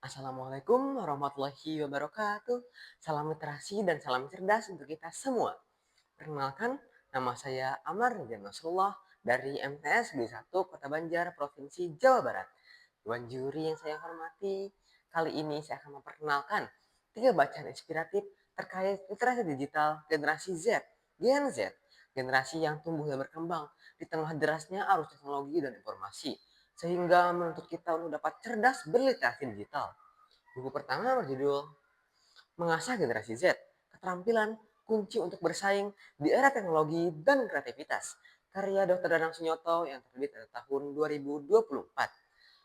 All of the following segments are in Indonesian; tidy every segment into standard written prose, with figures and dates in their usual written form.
Assalamualaikum warahmatullahi wabarakatuh. Salam literasi dan salam cerdas untuk kita semua. Perkenalkan, nama saya Amar Radian Nasrullah dari MTS B1 Kota Banjar, Provinsi Jawa Barat. Tuan juri yang saya hormati, kali ini saya akan memperkenalkan 3 bacaan inspiratif terkait literasi digital generasi Z, Gen Z, generasi yang tumbuh dan berkembang di tengah derasnya arus teknologi dan informasi, sehingga menuntut kita untuk dapat cerdas berliterasi digital. Buku pertama berjudul Mengasah Generasi Z, Keterampilan Kunci untuk Bersaing di Era Teknologi dan Kreativitas, karya Dr. Danang Sunyoto yang terbit pada tahun 2024.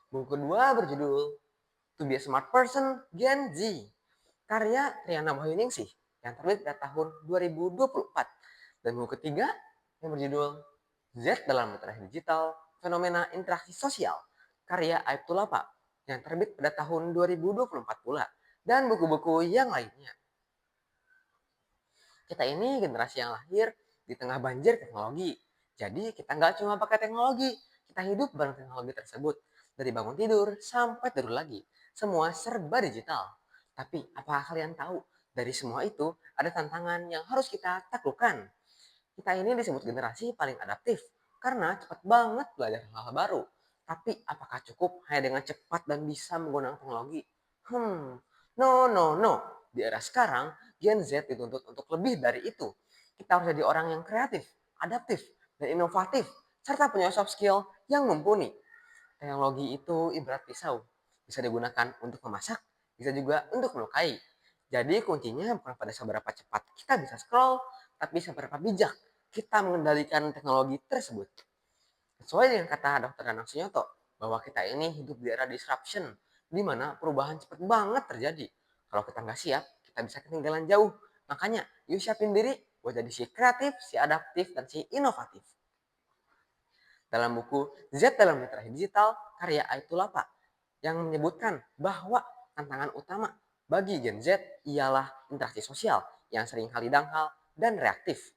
Buku kedua berjudul To Be a Smart Person Gen Z, karya Triana Wahyuningsih yang terbit pada tahun 2024. Dan buku ketiga yang berjudul Z dalam Literasi Digital, Fenomena Interaksi Sosial, karya Aib Tulapa yang terbit pada tahun 2024 pula, dan buku-buku yang lainnya. Kita ini generasi yang lahir di tengah banjir teknologi. Jadi kita nggak cuma pakai teknologi, kita hidup bareng teknologi tersebut. Dari bangun tidur sampai tidur lagi, semua serba digital. Tapi apakah kalian tahu, dari semua itu ada tantangan yang harus kita taklukkan. Kita ini disebut generasi paling adaptif karena cepat banget belajar hal-hal baru. Tapi apakah cukup hanya dengan cepat dan bisa menggunakan teknologi? No. Di era sekarang, Gen Z dituntut untuk lebih dari itu. Kita harus jadi orang yang kreatif, adaptif, dan inovatif, serta punya soft skill yang mumpuni. Teknologi itu ibarat pisau, bisa digunakan untuk memasak, bisa juga untuk melukai. Jadi kuncinya bukan pada seberapa cepat kita bisa scroll, tapi seberapa bijak kita mengendalikan teknologi tersebut. Sesuai dengan kata Dr. Danang Sunyoto, bahwa kita ini hidup di era disruption, di mana perubahan cepat banget terjadi. Kalau kita nggak siap, kita bisa ketinggalan jauh. Makanya, yuk siapin diri buat jadi si kreatif, si adaptif, dan si inovatif. Dalam buku Z dalam Literasi Digital, karya Aitulapa, yang menyebutkan bahwa tantangan utama bagi Gen Z ialah interaksi sosial yang seringkali dangkal dan reaktif.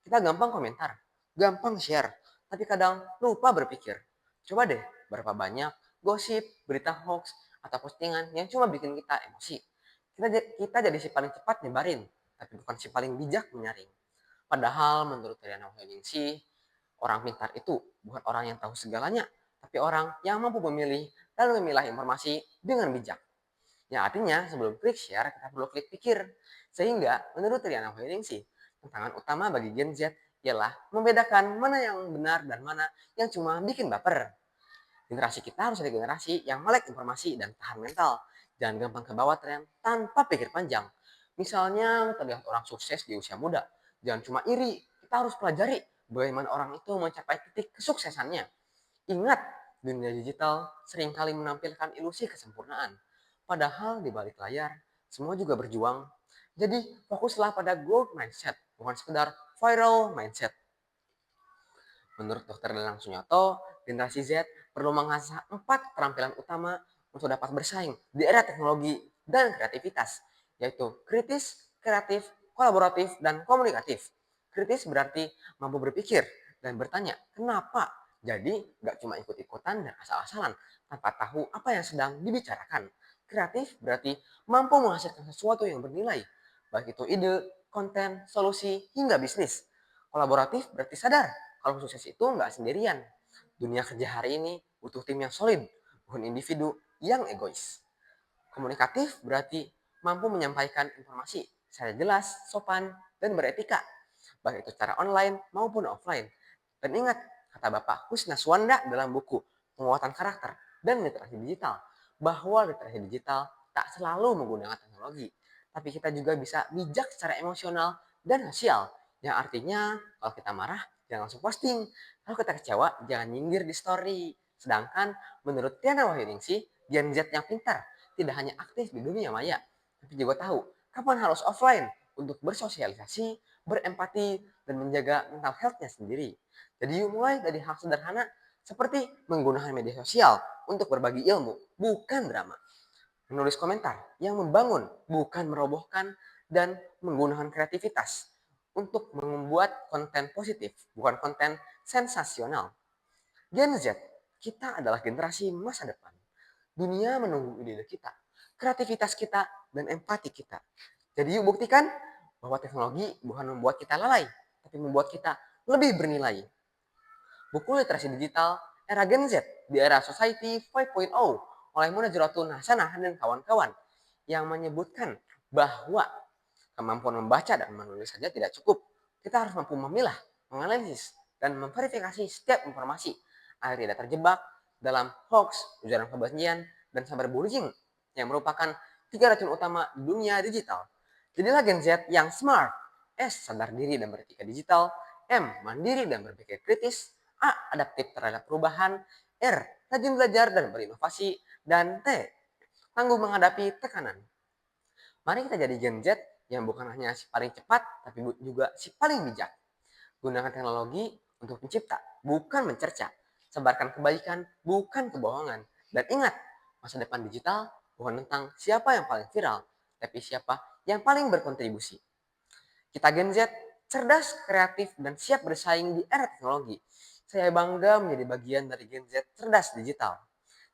Kita gampang komentar, gampang share, tapi kadang lupa berpikir. Coba deh, berapa banyak gosip, berita hoax, atau postingan yang cuma bikin kita emosi. Kita jadi si paling cepat nyebarin, tapi bukan si paling bijak menyaring. Padahal menurut Triana Wahyuningsih, orang pintar itu bukan orang yang tahu segalanya, tapi orang yang mampu memilih dan memilah informasi dengan bijak. Yang artinya sebelum klik share, kita perlu klik pikir. Sehingga menurut Triana Wahyuningsih, tantangan utama bagi Gen Z ialah membedakan mana yang benar dan mana yang cuma bikin baper. Generasi kita harus jadi generasi yang melek informasi dan tahan mental. Jangan gampang kebawa tren tanpa pikir panjang. Misalnya terlihat orang sukses di usia muda. Jangan cuma iri, kita harus pelajari bagaimana orang itu mencapai titik kesuksesannya. Ingat, dunia digital seringkali menampilkan ilusi kesempurnaan. Padahal di balik layar, semua juga berjuang. Jadi fokuslah pada growth mindset, bukan sekedar viral mindset. Menurut Dr. Danang Sunyoto, generasi Z perlu mengasah 4 keterampilan utama untuk dapat bersaing di era teknologi dan kreativitas, yaitu kritis, kreatif, kolaboratif, dan komunikatif. Kritis berarti mampu berpikir dan bertanya, kenapa? Jadi, nggak cuma ikut-ikutan dan asal-asalan, tanpa tahu apa yang sedang dibicarakan. Kreatif berarti mampu menghasilkan sesuatu yang bernilai, baik itu ide, konten, solusi, hingga bisnis. Kolaboratif berarti sadar kalau sukses itu nggak sendirian. Dunia kerja hari ini butuh tim yang solid, bukan individu yang egois. Komunikatif berarti mampu menyampaikan informasi secara jelas, sopan, dan beretika, baik itu secara online maupun offline. Dan ingat, kata Bapak Husna Swanda dalam buku Penguatan Karakter dan Literasi Digital, bahwa literasi digital tak selalu menggunakan teknologi, tapi kita juga bisa bijak secara emosional dan sosial. Yang artinya, kalau kita marah, jangan langsung posting. Kalau kita kecewa, jangan nyindir di story. Sedangkan menurut Tiana Wahyuningsih, Gen Z yang pintar tidak hanya aktif di dunia maya, tapi juga tahu kapan harus offline untuk bersosialisasi, berempati, dan menjaga mental health-nya sendiri. Jadi yuk mulai dari hal sederhana seperti menggunakan media sosial untuk berbagi ilmu, bukan drama. Menulis komentar yang membangun, bukan merobohkan, dan menggunakan kreativitas untuk membuat konten positif, bukan konten sensasional. Gen Z, kita adalah generasi masa depan. Dunia menunggu ide kita, kreativitas kita, dan empati kita. Jadi yuk buktikan bahwa teknologi bukan membuat kita lalai, tapi membuat kita lebih bernilai. Buku literasi digital era Gen Z di era Society 5.0 oleh Munajjaratun Hasanah dan kawan-kawan yang menyebutkan bahwa kemampuan membaca dan menulis saja tidak cukup. Kita harus mampu memilah, menganalisis, dan memverifikasi setiap informasi agar tidak terjebak dalam hoax, ujaran kebencian, dan cyberbullying yang merupakan tiga racun utama dunia digital. Jadilah Gen Z yang smart, S. Sadar diri dan beretika digital, M. Mandiri dan berpikir kritis, A. Adaptif terhadap perubahan, R. Rajin belajar dan berinovasi, dan T. Tangguh menghadapi tekanan. Mari kita jadi Gen Z yang bukan hanya si paling cepat, tapi juga si paling bijak. Gunakan teknologi untuk mencipta, bukan mencerca. Sebarkan kebaikan, bukan kebohongan. Dan ingat, masa depan digital bukan tentang siapa yang paling viral, tapi siapa yang paling berkontribusi. Kita Gen Z, cerdas, kreatif, dan siap bersaing di era teknologi. Saya bangga menjadi bagian dari Gen Z cerdas digital.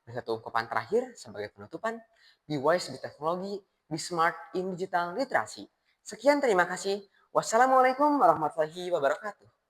Dan satu ungkapan terakhir sebagai penutupan, be wise with teknologi, be smart in digital literasi. Sekian terima kasih. Wassalamualaikum warahmatullahi wabarakatuh.